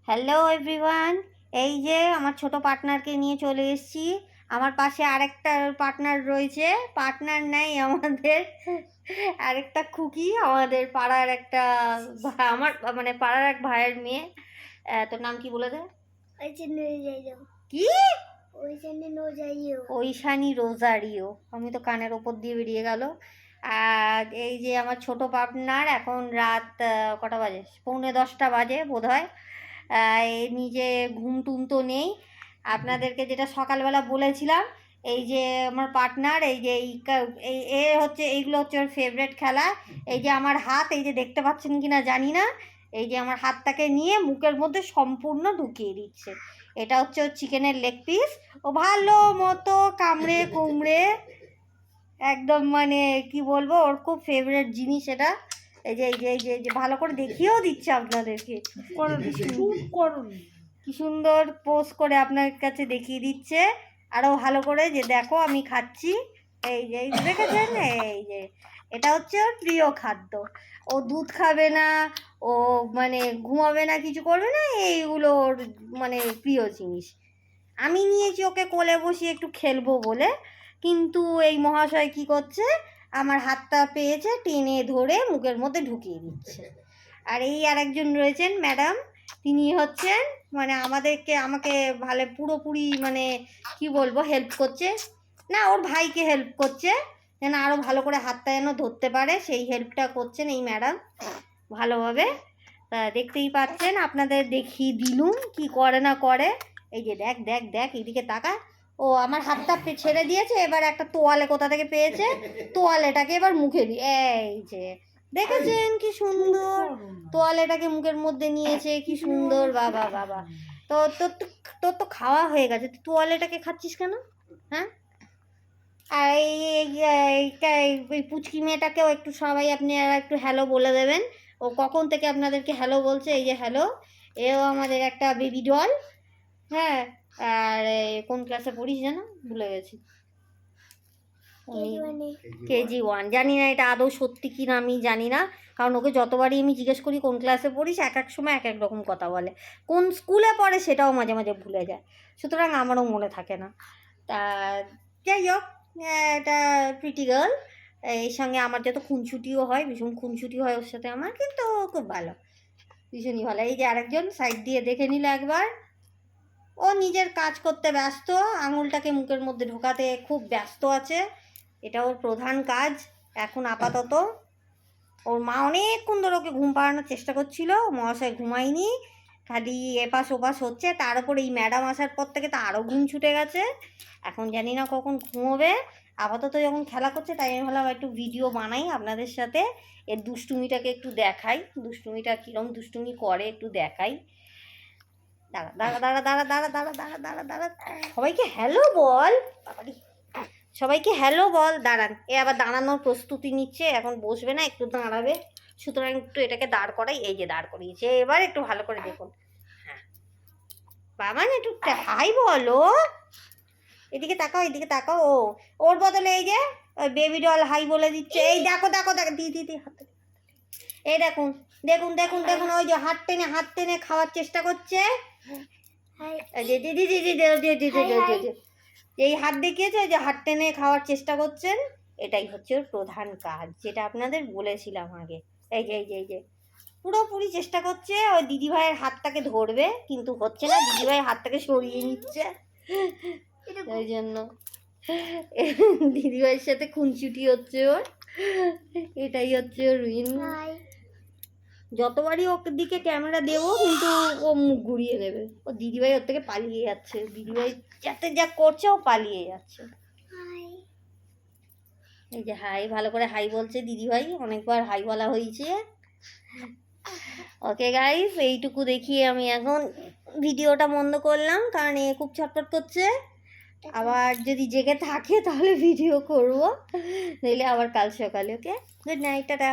Hello everyone, এই যে আমার ছোট পার্টনারকে নিয়ে চলে এসেছি। আমার পাশে আরেকটা পার্টনার রয়েছে, পার্টনার নেই আমাদের, আরেকটা খুকি, আমাদের পাড়ার একটা আমার মানে পাড়ার এক ভাইয়ের মেয়ে। তোর নাম কি বলে দে? কি? ঐশানী রোজারিও। আমি তো কানের ওপর দিয়ে বেরিয়ে গেল। আর এই যে আমার ছোট পার্টনার, এখন রাত কটা বাজে, 9:45 বাজে বোধ হয়। নিজে ঘুম টুম তো নেই। আপনাদেরকে যেটা সকালবেলা বলেছিলাম, এই যে আমার পার্টনার, এই যে এই হচ্ছে, এইগুলো হচ্ছে ওর ফেভারেট খেলা। এই যে আমার হাত, এই যে দেখতে পাচ্ছেন কি না জানি না, এই যে আমার হাতটাকে নিয়ে মুখের মধ্যে সম্পূর্ণ ঢুকিয়ে দিচ্ছে। এটা হচ্ছে ওর চিকেনের লেগ পিস। ও ভালো মতো কামড়ে কুমড়ে একদম, মানে কি বলবো, ওর খুব ফেভারিট জিনিস এটা। এই যে ভালো করে দেখিয়েও দিচ্ছে আপনাদেরকে, কি সুন্দর পোস্ট করে আপনার কাছে দেখিয়ে দিচ্ছে আরো ভালো করে, যে দেখো আমি খাচ্ছি। এই যে দেখেছেন, এই যে এটা হচ্ছে ওর প্রিয় খাদ্য। ও দুধ খাবে না, ও মানে ঘুমাবে না, কিছু করবে না, এইগুলো ওর মানে প্রিয় জিনিস। আমি নিয়েছি ওকে কোলে বসিয়ে একটু খেলবো বলে, কিন্তু এই মহাশয় কি করছে, আমার হাতটা পেয়েছে, টেনে ধরে মুখের মধ্যে ঢুকিয়ে দিচ্ছে। আর এই আরেকজন রয়েছেন ম্যাডাম, তিনি হচ্ছেন মানে আমাকে ভালো পুরোপুরি মানে কি বলবো হেল্প করছে, না ওর ভাইকে হেল্প করছে যেন আরও ভালো করে হাতটা যেন ধরতে পারে, সেই হেল্পটা করছেন এই ম্যাডাম ভালোভাবে। দেখতেই পাচ্ছেন, আপনাদের দেখিয়ে দিলুম কি করে না করে। এই যে দেখ দেখ দেখ, এইদিকে তাকা। ও আমার হাতটা ছেড়ে দিয়েছে, এবার একটা তোয়ালে কোথা থেকে পেয়েছে, তোয়ালেটাকে এবার মুখে দিয়ে, এই যে দেখেছেন কি সুন্দর তোয়ালেটাকে মুখের মধ্যে নিয়েছে, কি সুন্দর। বাবা বাবা, তো তোর তো তোর তো খাওয়া হয়ে গেছে, তুই তোয়ালেটাকে খাচ্ছিস কেন? হ্যাঁ। আর এই পুচকি মেয়েটাকেও একটু সবাই আপনি একটু হ্যালো বলে দেবেন। ও কখন থেকে আপনাদেরকে হ্যালো বলছে, এই যে হ্যালো। এও আমাদের একটা বেবি ডল। হ্যাঁ। আর কোন ক্লাসে পড়িস যেন ভুলে গেছি। KG1। জানি না এটা আদৌ সত্যি কি না, আমি জানি না, কারণ ওকে যতবারই আমি জিজ্ঞেস করি কোন ক্লাসে পড়িস, এক এক সময় এক এক রকম কথা বলে। কোন স্কুলে পড়ে সেটাও মাঝে মাঝে ভুলে যায়, সুতরাং আমারও মনে থাকে না। তা যাই হোক, এটা প্রিটি গার্ল। এর সঙ্গে আমার যত খুনছুটিও হয়, ভীষণ খুনছুটি হয় ওর সাথে আমার, কিন্তু খুব ভালো, ভীষণই ভালো। এই যে আরেকজন সাইড দিয়ে দেখে নিল একবার, ও নিজের কাজ করতে ব্যস্ত, আঙুলটাকে মুখের মধ্যে ঢোকাতে খুব ব্যস্ত আছে, এটা ওর প্রধান কাজ এখন আপাতত। ওর মা অনেকক্ষণ ধরে ওকে ঘুম পাড়ানোর চেষ্টা করছিল, মহাশয় ঘুমায়নি, খালি এপাশ ওপাশ হচ্ছে। তার উপর এই ম্যাডাম আসার পর থেকে তো আরও ঘুম ছুটে গেছে, এখন জানি না কখন ঘুমোবে। আপাতত যখন খেলা করছে, তাই আমি ভাবলাম একটু ভিডিও বানাই আপনাদের সাথে, এর দুষ্টুমিটাকে একটু দেখাই, দুষ্টুমিটা কীরকম দুষ্টুমি করে একটু দেখাই। দাঁড়া দাঁড়া দাঁড়া দাঁড়া দাঁড়া দাঁড়া দাঁড়া দাঁড়া দাঁড়া, সবাইকে হ্যালো বল, সবাইকে হ্যালো বল। দাঁড়ান, এ আবার দাঁড়ানোর প্রস্তুতি নিচ্ছে, এখন বসবে না, একটু দাঁড়াবে, সুতরাং একটু এটাকে দাঁড় করাই। এই যে দাঁড় করিয়েছে, এবার একটু ভালো করে দেখুন। হ্যাঁ বাবা, না একটু হাই বলো, এদিকে তাকাও, এদিকে তাকাও। ওর বদলে এই যে বেবি ডল হাই বলে দিচ্ছে। এই দেখো দেখো দেখো, দিদি হাতে, এই দেখুন দেখুন দেখুন দেখুন, ওই যে হাত টেনে খাওয়ার চেষ্টা করছে। এই হাত দেখিয়েছে, যে হাত টেনে খাওয়ার চেষ্টা করছেন, এটাই হচ্ছে ওর প্রধান কাজ, যেটা আপনাদের বলেছিলাম আগে। এই যে পুরোপুরি চেষ্টা করছে ওই দিদিভাইয়ের হাতটাকে ধরবে, কিন্তু হচ্ছে না, দিদিভাইয়ের হাতটাকে সরিয়ে নিচ্ছে, এই জন্য দিদিভাইয়ের সাথে খুনছুটি হচ্ছে ওর। এটাই হচ্ছে ওর রুইন। যতবারই ওর দিকে ক্যামেরা দেবো, কিন্তু ও মুখ ঘুরিয়ে নেবে, ও দিদিভাই ওর থেকে পালিয়ে যাচ্ছে, দিদিভাই যাতে যা করছে ও পালিয়ে যাচ্ছে। এই যে হাই, ভালো করে হাই বলছে দিদিভাই, অনেকবার হাই বলা হয়েছে। ওকে গাইস, এইটুকু দেখিয়ে আমি এখন ভিডিওটা বন্ধ করলাম, কারণ এ খুব ছটফট করছে। আবার যদি জেগে থাকে তাহলে ভিডিও করবো, নইলে আবার কাল সকালে। ওকে, গুড নাইট, টাটা।